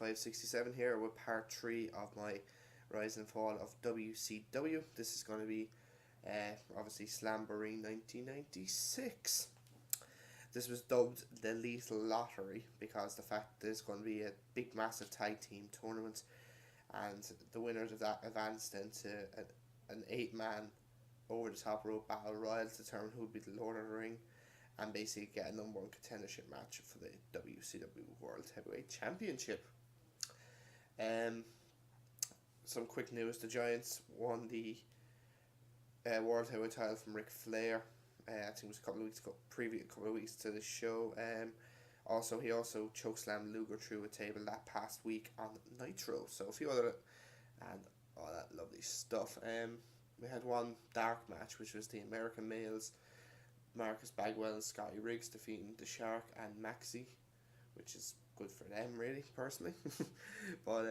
567 here with part 3 of my Rise and Fall of WCW. This is going to be obviously Slamboree 1996. This was dubbed the Lethal Lottery because the fact that there's going to be a big massive tag team tournament, and the winners of that advanced into an 8-man over the top rope battle royal to determine who would be the Lord of the Ring, and basically get a number 1 contendership match for the WCW World Heavyweight Championship. Some quick news: the Giants won the World Heavyweight title from Ric Flair. I think it was a couple of weeks ago, couple of weeks to the show. He also chokeslammed Luger through a table that past week on Nitro. So a few other and all that lovely stuff. We had one dark match, which was the American males, Marcus Bagwell and Scotty Riggs defeating the Shark and Maxie, which is good for them, really, personally. But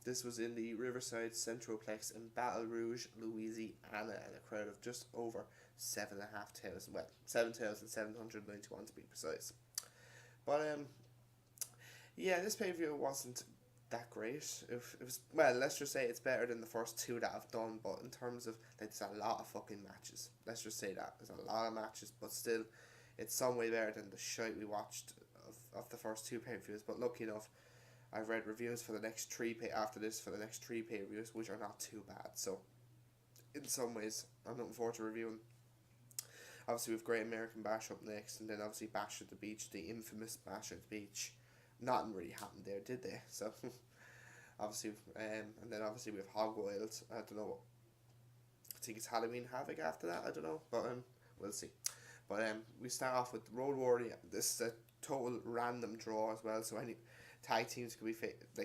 this was in the Riverside Centroplex in Baton Rouge, Louisiana, and a crowd of just over 7,500, well, 7,791 to be precise. But yeah, this pay-per-view wasn't that great. It was, well, let's just say it's better than the first 2 that I've done, but in terms of, like, there's a lot of fucking matches. Let's just say that. There's a lot of matches, but still, it's some way better than the shite we watched of the first 2 pay-per-views. But lucky enough, I've read reviews for the next 3 pay-per-views, which are not too bad. So, in some ways, I'm looking forward to reviewing. Obviously, we've Great American Bash up next, and then obviously Bash at the Beach, the infamous Bash at the Beach. Nothing really happened there, did they? So, obviously, and then obviously we have Hog Wild. I don't know. I think it's Halloween Havoc after that. I don't know, but we'll see. But we start off with Road Warrior. This is a total random draw as well. So any tag teams could be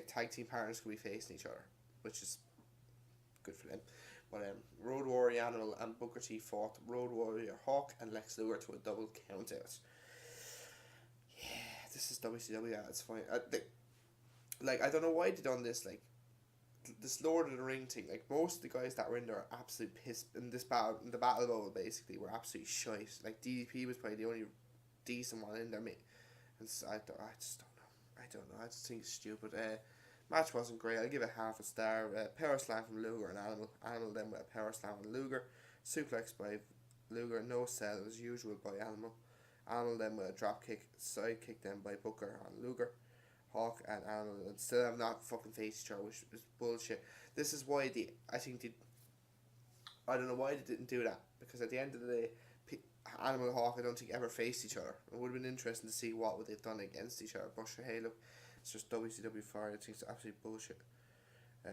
tag team partners could be facing each other, which is good for them. But Road Warrior Animal and Booker T fought Road Warrior Hawk and Lex Luger to a double count out. Yeah, this is WCW. Yeah, it's fine. I don't know why they done this. Like, this Lord of the Ring thing. Like, most of the guys that were in there are absolutely pissed in this battle. In the BattleBowl, basically, were absolutely shite. Like, DDP was probably the only decent one in there, mate. And so, I don't know. I just think it's stupid. Match wasn't great. I'll give it half a star. Power slam from Luger and Animal. Animal then with a power slam on Luger. Suplex by Luger. No sell as usual by Animal. Animal then with a drop kick. Side kick then by Booker on Luger. Hawk and Animal and still have not fucking faced each other, which is bullshit. This is why I don't know why they didn't do that, because at the end of the day, Animal and Hawk I don't think ever faced each other. It would have been interesting to see what would they've done against each other. But sure, hey, look, it's just WCW fire. I think it's absolute bullshit.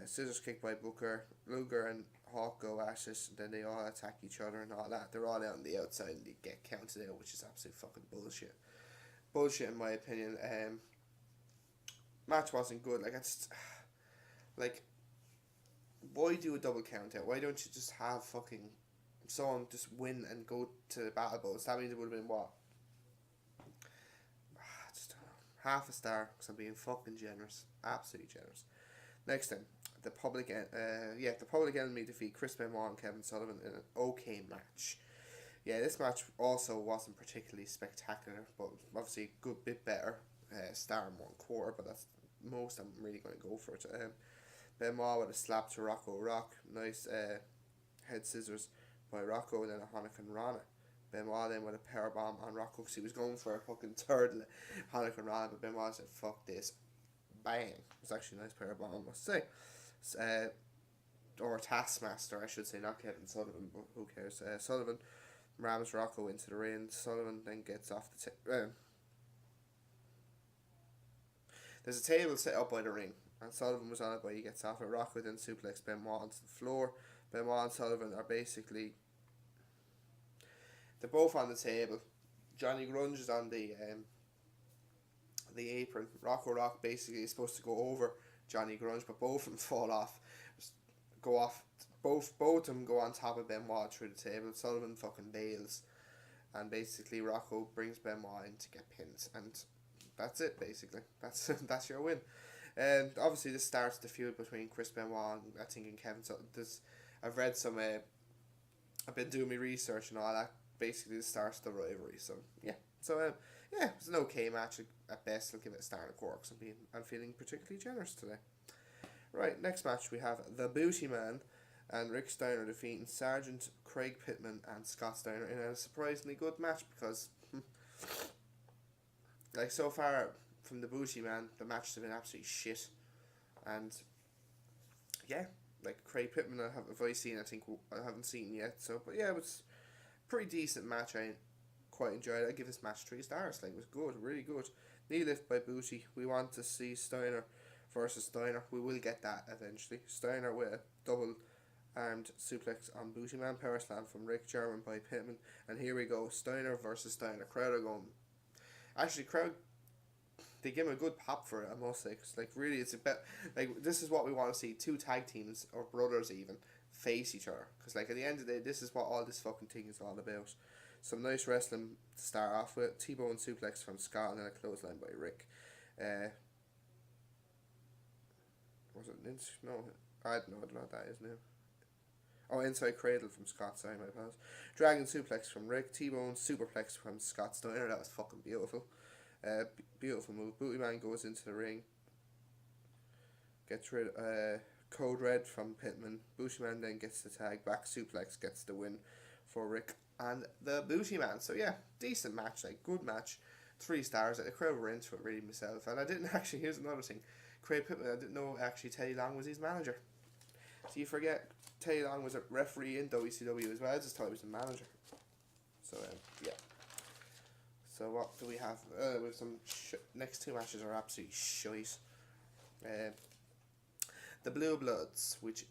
Scissors kick by Booker. Luger and Hawk go at it, and then they all attack each other and all that. They're all out on the outside and they get counted out, which is absolute fucking bullshit. Bullshit in my opinion. Match wasn't good. Why do a double count out? Why don't you just have fucking someone just win and go to the BattleBowl? That means it would have been what? I just don't know. Half a star, because I'm being fucking generous. Absolutely generous. Next time, the Public Enemy defeat Chris Benoit and Kevin Sullivan in an okay match. Yeah, this match also wasn't particularly spectacular, but obviously a good bit better. Star and 1/4, but that's most I'm really going to go for it. Benoit with a slap to Rocco Rock. Nice head scissors by Rocco, and then a Hurricane Rana. Benoit then with a power bomb on Rocco, because he was going for a fucking third Hurricane Rana, but Benoit said, fuck this. Bang. It was actually a nice power bomb, I must say. Or Taskmaster, I should say, not Kevin Sullivan, but who cares. Sullivan rams Rocco into the ring. Sullivan then gets off the there's a table set up by the ring, and Sullivan was on it, but he gets off it. Rocco then suplex Benoit onto the floor. Benoit and Sullivan are basically, they're both on the table. Johnny Grunge is on the apron. Rocco Rock basically is supposed to go over Johnny Grunge, but both of them fall off. Both of them go on top of Benoit through the table. Sullivan fucking bails, and basically Rocco brings Benoit in to get pinned, and that's it, basically. That's your win. And obviously this starts the feud between Chris Benoit and Kevin Sullivan. I've read some, I've been doing my research and all that. Basically this starts the rivalry. So yeah. So yeah, it was an okay match at best. I'll give it a star and a quarter because I'm feeling particularly generous today. Right, next match we have the Booty Man and Rick Steiner defeating Sergeant Craig Pitman and Scott Steiner in a surprisingly good match because, like, so far from the Booty Man, the matches have been absolutely shit. And, yeah, like, Craig Pitman, I haven't seen yet. So, but yeah, it was a pretty decent match. I quite enjoyed it. I give this match 3 stars. Like, it was good, really good. Knee lift by Booty. We want to see Steiner versus Steiner. We will get that eventually. Steiner with a double armed suplex on Booty Man, power slam from Rick, German by Pitman, and here we go, Steiner versus Steiner. Crowd are going, actually crowd, they give him a good pop for it, I must say, because like really it's a bit, like this is what we want to see, 2 tag teams, or brothers even, face each other, because like at the end of the day, this is what all this fucking thing is all about. Some nice wrestling to start off with, T-bone suplex from Scott, and then a clothesline by Rick. Was it Ninja? No, I don't know what that is now. Oh, inside cradle from Scott, sorry, my pals. Dragon suplex from Rick. T-bone superplex from Scott Steiner. That was fucking beautiful. Beautiful move. Booty Man goes into the ring. Gets rid Code Red from Pitman. Booty Man then gets the tag. Back suplex gets the win for Rick and the Booty Man. So yeah, decent match, like good match. 3 stars. The crowd were into it really myself. And I didn't actually, here's another thing. Craig Pitman, I didn't know actually Teddy Long was his manager. So you forget Teddy Long was a referee in WCW as well. I just thought he was a manager. So yeah. So what do we have? With some next 2 matches are absolutely shite. The Blue Bloods, which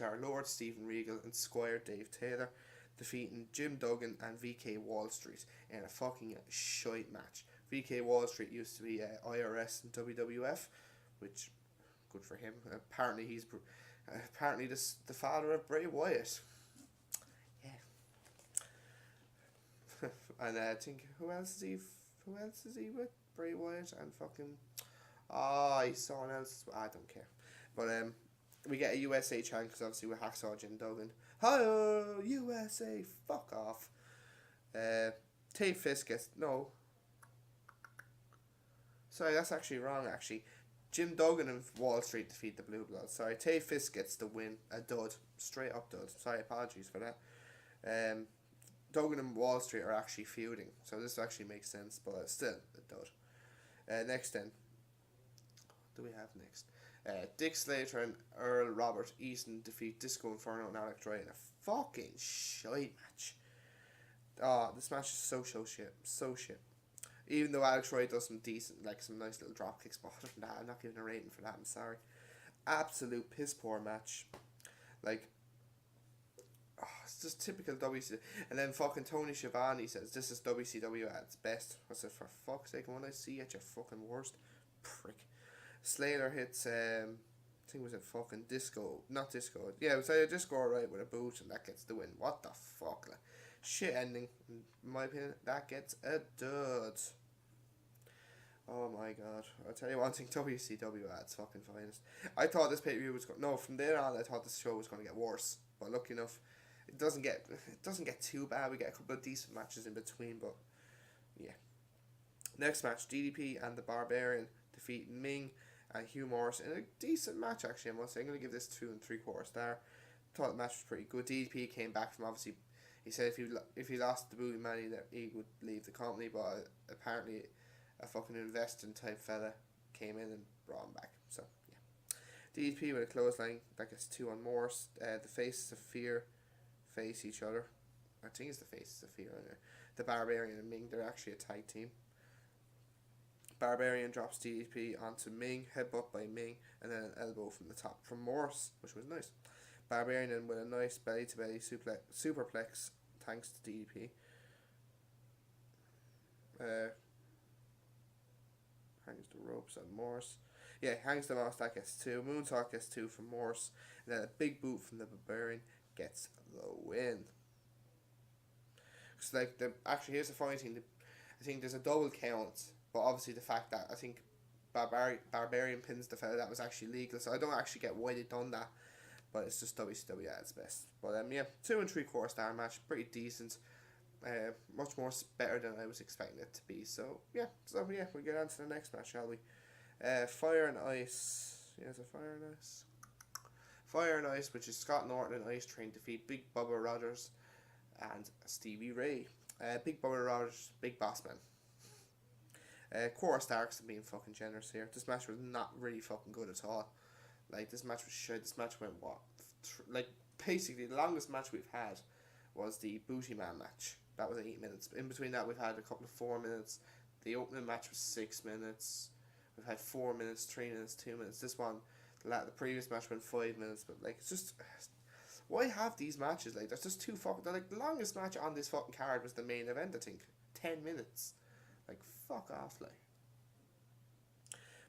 are Lord Stephen Regal and Squire Dave Taylor, defeating Jim Duggan and VK WallStreet in a fucking shite match. VK WallStreet used to be IRS and WWF, which good for him. Apparently he's the father of Bray Wyatt. Yeah. And I think who else is he with? Bray Wyatt and fucking he's someone else. I don't care. But we get a USA chant because obviously we're Hacksaw Jim Duggan. Hi USA, fuck off. Tate Fist gets no. Sorry, that's actually wrong. Actually, Jim Duggan and WallStreet defeat the Blue Bloods. Sorry, Tate Fist gets the win, a dud, straight up dud. Sorry, apologies for that. Duggan and WallStreet are actually feuding, so this actually makes sense, but still a dud. Next then, what do we have next? Dick Slater and Earl Robert Eaton defeat Disco Inferno and Alex Wright in a fucking shite match. This match is so shit. Even though Alex Wright does some decent, like some nice little drop kicks, but other than that, I'm not giving a rating for that, I'm sorry. Absolute piss poor match. Like, it's just typical WCW. And then fucking Tony Schiavone says, this is WCW at its best. I said, for fuck's sake, when I see you at your fucking worst, prick. Slater hits, I think it was a fucking disco, not disco, yeah, it was a disco right with a boot, and that gets the win. What the fuck, like, shit ending, in my opinion, that gets a dud. Oh my god, I'll tell you one thing, WCW at its fucking finest. I thought this pay-per-view was from there on I thought this show was going to get worse, but lucky enough, it doesn't get too bad. We get a couple of decent matches in between, but yeah. Next match, DDP and the Barbarian defeat Meng and Hugh Morrus in a decent match, actually, I must say. I'm going to give this 2 3/4 star. Thought the match was pretty good. DDP came back from, obviously, he said if he lost the Booty Man, he would leave the company, but apparently a fucking investing type fella came in and brought him back. So, yeah. DDP with a clothesline, that gets 2 on Morrus. The Faces of Fear face each other. I think it's the Faces of Fear. The Barbarian and Meng, they're actually a tag team. Barbarian drops DDP onto Meng, headbutt by Meng, and then an elbow from the top from Morrus, which was nice. Barbarian then with a nice belly-to-belly superplex, thanks to DDP. Hangs the ropes on Morrus. Yeah, hangs the mouse, that gets 2. Moonsault gets 2 from Morrus. And then a big boot from the Barbarian gets the win. Because, like, actually, here's the funny thing. I think there's a double count. But obviously the fact that I think Barbarian pins the fella, that was actually legal. So I don't actually get why they done that. But it's just WCW at its best. But yeah, 2 3/4 star match. Pretty decent. Much more better than I was expecting it to be. So yeah, we get on to the next match, shall we? Fire and Ice. Yeah, is it Fire and Ice? Fire and Ice, which is Scott Norton and Ice Train defeat Big Bubba Rogers and Stevie Ray. Big Bubba Rogers, Big Boss Man. Core Starks are being fucking generous here. This match was not really fucking good at all. Like, this match was shit. This match went what? Like, basically, the longest match we've had was the Booty Man match. That was 8 minutes. In between that, we've had a couple of 4 minutes. The opening match was 6 minutes. We've had 4 minutes, 3 minutes, 2 minutes. This one, the previous match went 5 minutes. But, like, it's just... Why have these matches? Like, that's just too fucking... Like, the longest match on this fucking card was the main event, I think. 10 minutes. Like, fuck off, like.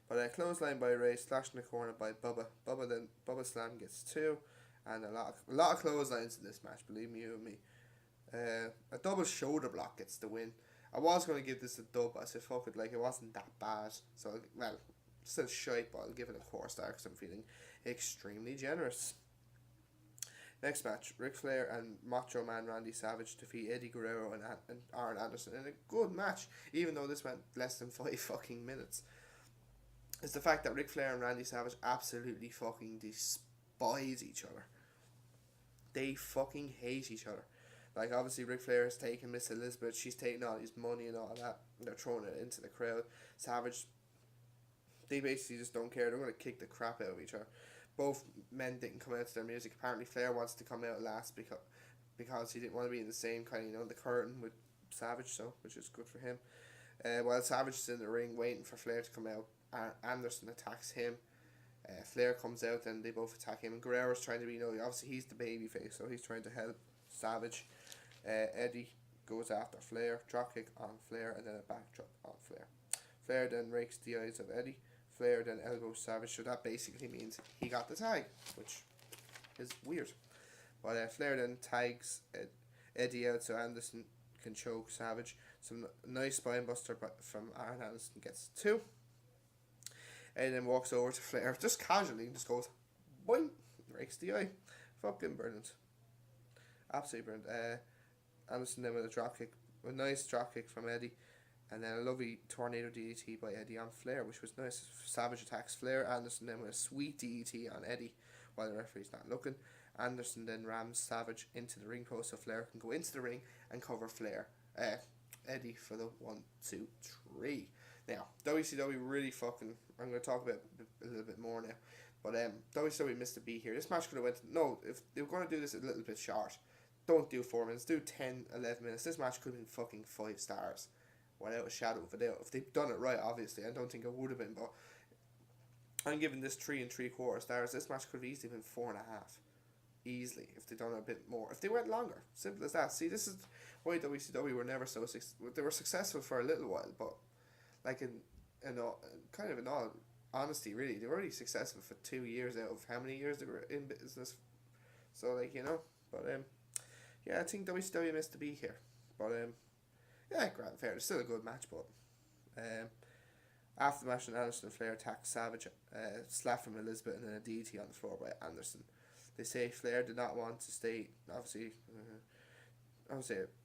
But clothesline by Ray, slashed in the corner by Bubba. Bubba Slam gets 2. And a lot of clotheslines in this match, believe me, you and me. A double shoulder block gets the win. I was going to give this a dub, but I said fuck it, like, it wasn't that bad. So, well, still shite, but I'll give it a 4 star because I'm feeling extremely generous. Next match, Ric Flair and Macho Man Randy Savage defeat Eddie Guerrero and Arn Anderson in a good match, even though this went less than 5 fucking minutes. It's the fact that Ric Flair and Randy Savage absolutely fucking despise each other. They fucking hate each other. Like, obviously, Ric Flair has taken Miss Elizabeth. She's taking all his money and all that. They're throwing it into the crowd. Savage, they basically just don't care. They're going to kick the crap out of each other. Both men didn't come out to their music. Apparently, Flair wants to come out last because he didn't want to be in the same kind of, the curtain with Savage, so, which is good for him. While Savage is in the ring waiting for Flair to come out, Anderson attacks him. Flair comes out and they both attack him. And Guerrero's trying to be, obviously he's the babyface, so he's trying to help Savage. Eddie goes after Flair, dropkick on Flair, and then a backdrop on Flair. Flair then rakes the eyes of Eddie. Flair then elbows Savage, so that basically means he got the tag, which is weird. But Flair then tags Eddie out so Anderson can choke Savage. Some nice spinebuster from Arn Anderson gets 2. And then walks over to Flair, just casually, just goes, boing, rakes the eye. Fucking brilliant. Absolutely brilliant. Anderson then with a nice dropkick from Eddie. And then a lovely tornado DDT by Eddie on Flair, which was nice. Savage attacks Flair. Anderson then with a sweet DDT on Eddie while the referee's not looking. Anderson then rams Savage into the ring post so Flair can go into the ring and cover Eddie for the 1, 2, 3. Now, WCW really fucking... I'm going to talk about a little bit more now. But WCW missed a beat here. This match could have went... No, if they were going to do this a little bit short, don't do 4 minutes. Do 10, 11 minutes. This match could have been fucking 5 stars. Without a shadow of a doubt. If they'd done it right, obviously. I don't think it would have been, but... I'm giving this 3 3/4 stars. This match could have easily been 4.5. Easily. If they'd done it a bit more. If they went longer. Simple as that. See, this is why WCW were never so... They were successful for a little while, but... Like, in all honesty, really, they were really successful for 2 years out of how many years they were in business. So, like, but, yeah, I think WCW missed the beat here. But, yeah, grand fair. It's still a good match, but, after the match, Anderson and Flair attack Savage, slap from Elizabeth, and then a DDT on the floor by Anderson. They say Flair did not want to stay, obviously,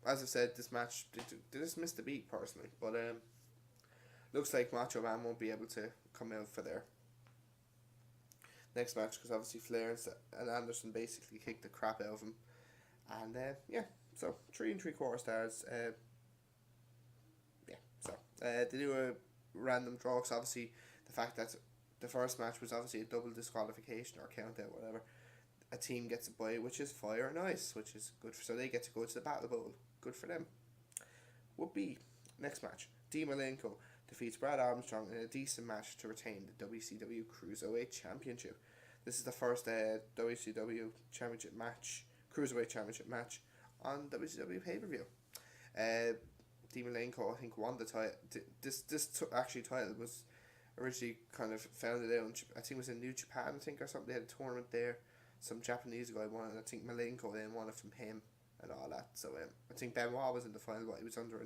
as I said, this match, they just missed the beat, personally, but, looks like Macho Man won't be able to come out for their next match because obviously Flair and Anderson basically kicked the crap out of him. And yeah, so 3 3/4 stars. Yeah, so they do a random draw because obviously the fact that the first match was obviously a double disqualification or count out, whatever. A team gets a bye, which is Fire and Ice, which is good so they get to go to the Battle Bowl. Good for them. Would be next match. Malenko defeats Brad Armstrong in a decent match to retain the WCW Cruiserweight Championship. This is the first WCW Championship match, Cruiserweight Championship match on WCW pay-per-view. Malenko, I think, won the title. This title was originally kind of founded out in, I think it was in New Japan, or something. They had a tournament there. Some Japanese guy won it, and I think Malenko then won it from him and all that. So I think Benoit was in the final, but he was under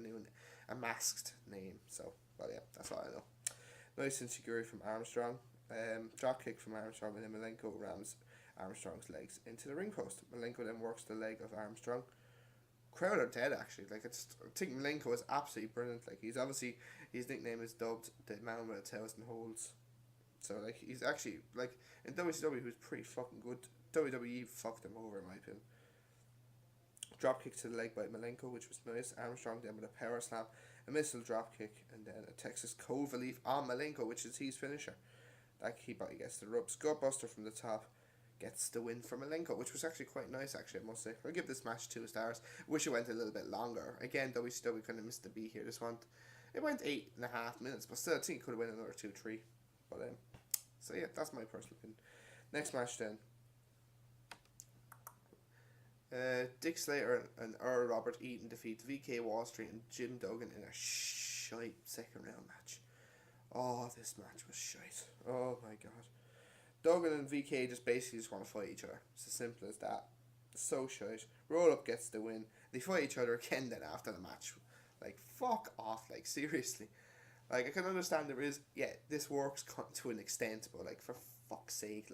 a masked name. So, well, yeah, that's all I know. Nice insecurity from Armstrong. Drop kick from Armstrong, and then Malenko rams Armstrong's legs into the ring post. Malenko then works the leg of Armstrong. crowd are dead actually. Like I think Malenko is absolutely brilliant. Like he's obviously his nickname is dubbed the man with 1,000 holds. So like he's actually like in WCW he was pretty fucking good. WWE fucked him over in my opinion. Drop kick to the leg by Malenko, which was nice. Armstrong then with a power slam, a missile drop kick, and then a Texas Cova Leaf on Malenko, which is his finisher. Like he gets the rub. Gutbuster from the top gets the win for Malenko, which was actually quite nice. Actually, I must say, I'll give this match 2 stars. Wish it went a little bit longer. Again, WCW kind of missed the beat here. It went 8.5 minutes, but still, I think it could have went another 2-3. But so yeah, that's my personal opinion. Next match then. Dick Slater and Earl Robert Eaton defeat VK WallStreet and Jim Duggan in a shite second round match. Oh, this match was shite. Oh my god. Duggan and VK just basically want to fight each other. It's as simple as that. It's so shite. Roll Up gets the win. They fight each other again then after the match. Like, fuck off. Like, seriously. Like, I can understand this works to an extent, but like, for fuck's sake,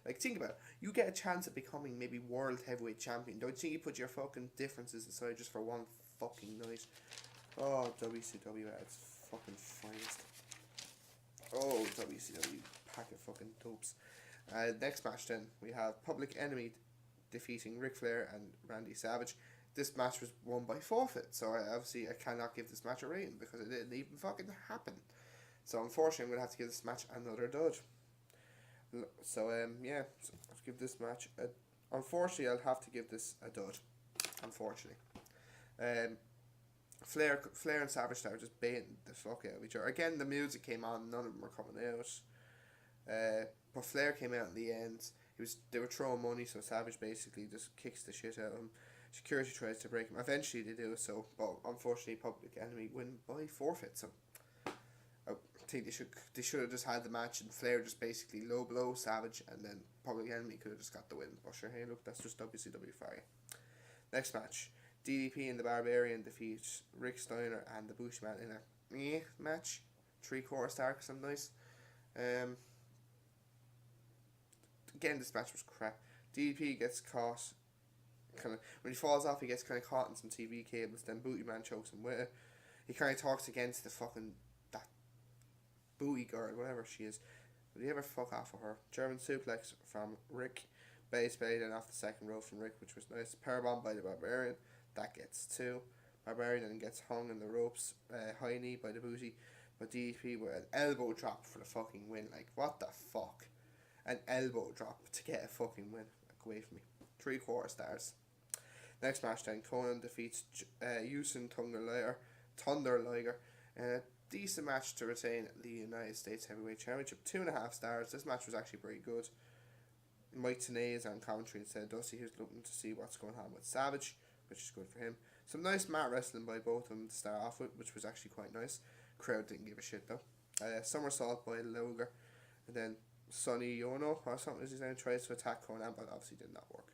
like, think about it. You get a chance at becoming maybe world heavyweight champion. Don't you think you put your fucking differences aside just for one fucking night? Oh, WCW at its fucking finest. Oh, WCW, pack of fucking dopes. Next match then, we have Public Enemy defeating Ric Flair and Randy Savage. This match was won by forfeit, so I cannot give this match a rating because it didn't even fucking happen. So unfortunately, I'm going to have to give this match another dud. So I'll give this match unfortunately, I'll have to give this a dud. Unfortunately. Flair and Savage started just baiting the fuck out of each other. Again, the music came on, none of them were coming out. But Flair came out in the end. They were throwing money, so Savage basically just kicks the shit out of him. Security tries to break him. Eventually they do so, but unfortunately Public Enemy win by forfeit. So I think they should have just had the match and Flair just basically low blow Savage, and then Public Enemy could have just got the win. But sure, hey look, that's just WCW for you. Next match. DDP and the Barbarian defeat Rick Steiner and the Bushman in a match. 3/4 star because I'm nice. Again, this match was crap. DDP gets caught. When he falls off, he gets kind of caught in some TV cables. Then Booty Man chokes him with it. He kind of talks against the fucking that booty girl, whatever she is. Did he ever fuck off with her? German suplex from Rick. Base blade and off the second row from Rick, which was nice. Powerbomb by the Barbarian. That gets 2. Barbarian then gets hung in the ropes. High knee by the Booty. But DDP with an elbow drop for the fucking win. Like, what the fuck? An elbow drop to get a fucking win. Like, away from me. 3/4 stars. Next match then. Konnan defeats Jushin Thunder Liger. Decent match to retain the United States Heavyweight Championship. 2.5 stars. This match was actually very good. Mike Tenay is on commentary instead of Dusty. He was looking to see what's going on with Savage, which is good for him. Some nice mat wrestling by both of them to start off with, which was actually quite nice. Crowd didn't give a shit though. Somersault by Luger, and then Sonny Yono or something is his name, tries to attack Konnan, but obviously did not work.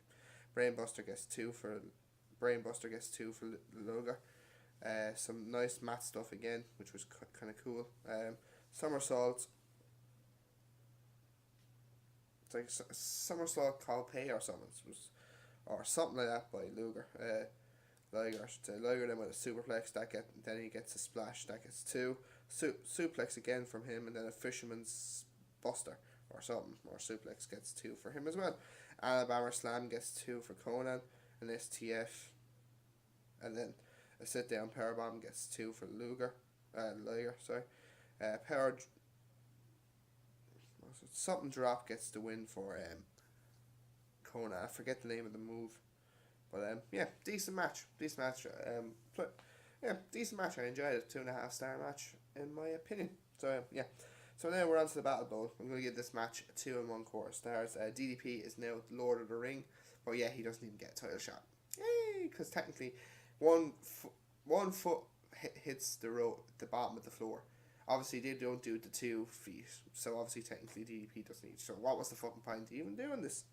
Brainbuster gets 2 for Luger. Some nice mat stuff again, which was kind of cool. Somersault. It's like a somersault Calpe or something. Or something like that by Luger. Liger, I should say. Liger then with a superplex. Then he gets a splash. That gets 2. Suplex again from him, and then a fisherman's buster or something. Or suplex gets 2 for him as well. Alabama slam gets 2 for Konnan. An STF. And then a sit down powerbomb gets 2 for Liger. Something drop gets the win for Konnan. I forget the name of the move, but decent match. Decent match. I enjoyed it. 2.5 star match in my opinion. So So now we're on to the Battle Bowl. I'm going to give this match 2 1/4 stars. DDP is now Lord of the Ring, but he doesn't even get a title shot. Yay! Because technically, one foot hits the bottom of the floor. Obviously, they don't do the 2 feet, so obviously, technically, DDP doesn't need. So, what was the fucking point of even doing this?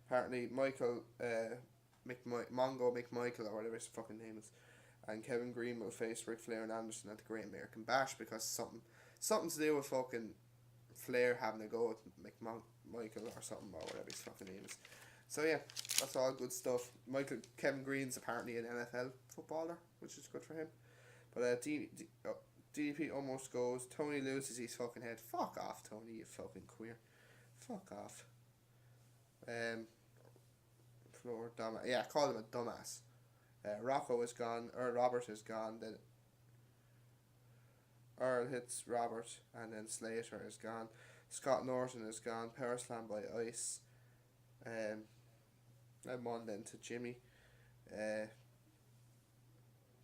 Apparently, Michael, Mongo McMichael, or whatever his fucking name is, and Kevin Green will face Ric Flair and Anderson at the Great American Bash because something to do with fucking Flair having a go at McMichael or something, or whatever his fucking name is. So yeah, that's all good stuff. Kevin Green's apparently an NFL footballer, which is good for him. But DDP almost goes. Tony loses his fucking head. Fuck off, Tony, you fucking queer. Fuck off. Floor dumbass. Yeah, call him a dumbass. Rocco is gone. Earl Robert is gone. Then Earl hits Robert, and then Slater is gone. Scott Norton is gone. Power slam by Ice. I'm on then to Jimmy.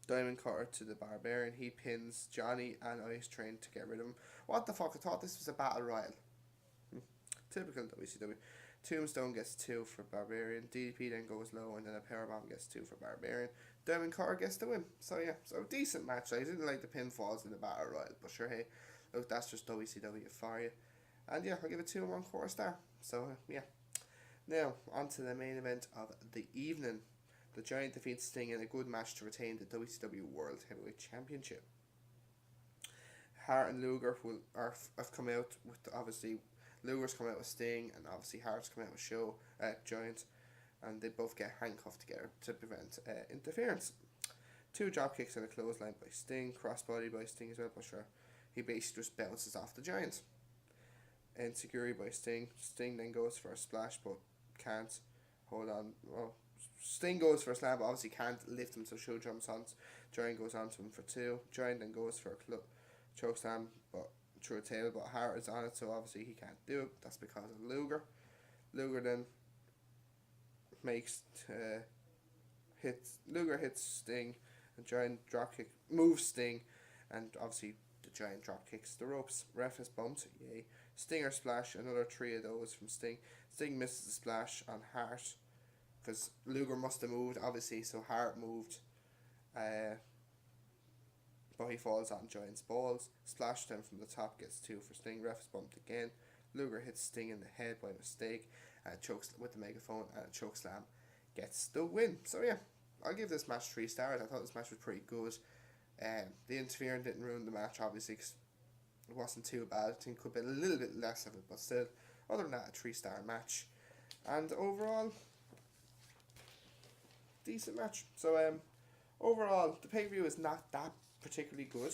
Diamond Cutter to the Barbarian. He pins Johnny and Ice Train to get rid of him. What the fuck? I thought this was a battle royal. Typical WCW. Tombstone gets 2 for Barbarian. DDP then goes low, and then a powerbomb gets 2 for Barbarian. Diamond Cutter gets the win. So yeah, so decent match. I didn't like the pinfalls in the battle royal, but sure, hey, look, that's just WCW for you. And yeah, I'll give it 2 and 1/4 star. So yeah. Now on to the main event of the evening. The Giant defeats Sting in a good match to retain the WCW World Heavyweight Championship. Hart and Luger have come out with, obviously, Luger's come out with Sting, and obviously Hart's come out with Giant, and they both get handcuffed together to prevent interference. 2 drop kicks and a clothesline by Sting, crossbody by Sting as well, but sure, he basically just bounces off the Giant. Enziguri by Sting. Sting then goes for a splash, but can't hold on. Well, Sting goes for a slam, but obviously can't lift him, so Show jumps on. Giant goes on to him for 2. Giant then goes for a choke slam, but through a tail, but Hart is on it, so obviously he can't do it. That's because of Luger. Luger then hits Sting, and Giant drop kick moves Sting, and obviously the Giant drop kicks the ropes. Ref is bumped, yay. Stinger splash, another 3 of those from Sting. Sting misses the splash on Hart, because Luger must have moved, obviously, so Hart moved. But he falls on Giant's balls. Splash down from the top gets 2 for Sting. Ref is bumped again. Luger hits Sting in the head by mistake, and chokes with the megaphone, and a choke slam gets the win. So yeah, I'll give this match 3 stars. I thought this match was pretty good. The interference didn't ruin the match, obviously, because it wasn't too bad. I think it could be a little bit less of it, but still, other than that, a 3-star match. And overall, decent match. So overall, the pay-per-view is not that particularly good,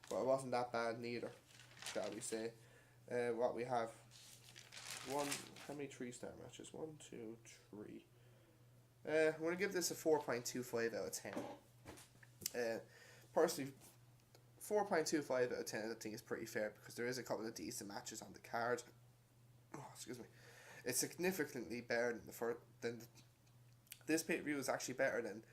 but it wasn't that bad neither, shall we say. What we have, how many 3-star matches? 1, 2, 3. I'm going to give this a 4.25 out of 10. Personally, 4.25 out of 10 I think is pretty fair, because there is a couple of decent matches on the card. Oh, excuse me. It's significantly better than this pay-per-view is actually better than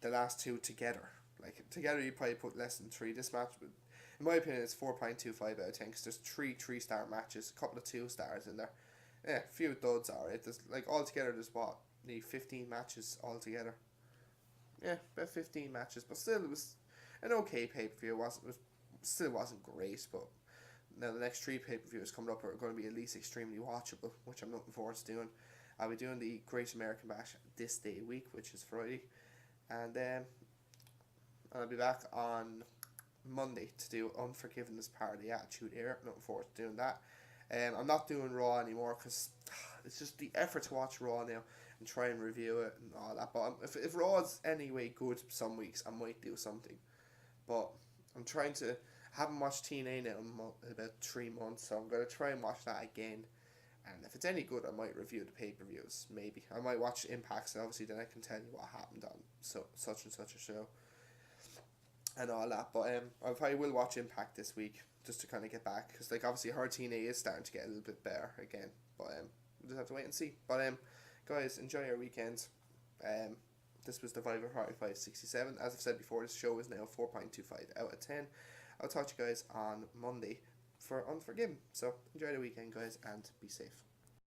the last 2 together. Like, together you probably put less than 3. This match, in my opinion, it's 4.25 out of 10, because there's 3 3-star matches, a couple of 2 stars in there. Yeah, a few duds, alright. There's, like, altogether there's what, 15 matches altogether. Yeah, about 15 matches, but still it was an okay pay-per-view. Still wasn't great, but now the next 3 pay-per-views coming up are going to be at least extremely watchable, which I'm looking forward to doing. I'll be doing the Great American Bash this day a week, which is Friday, and I'll be back on Monday to do Unforgiven as part of the Attitude Era. Looking forward to doing that. I'm not doing Raw anymore, because it's just the effort to watch Raw now and try and review it and all that. But if Raw's anyway good some weeks, I might do something. But I'm trying to, haven't watched TNA now in about 3 months, so I'm going to try and watch that again. And if it's any good, I might review the pay-per-views, maybe. I might watch Impacts, and obviously then I can tell you what happened on such and such a show and all that. But I probably will watch Impact this week, just to kind of get back, because like obviously her TNA is starting to get a little bit better again. But we'll just have to wait and see. But guys, enjoy your weekend. This was the Viber 4567. As I've said before, this show is now 4.25 out of 10. I'll talk to you guys on Monday for Unforgiven. So enjoy the weekend, guys, and be safe.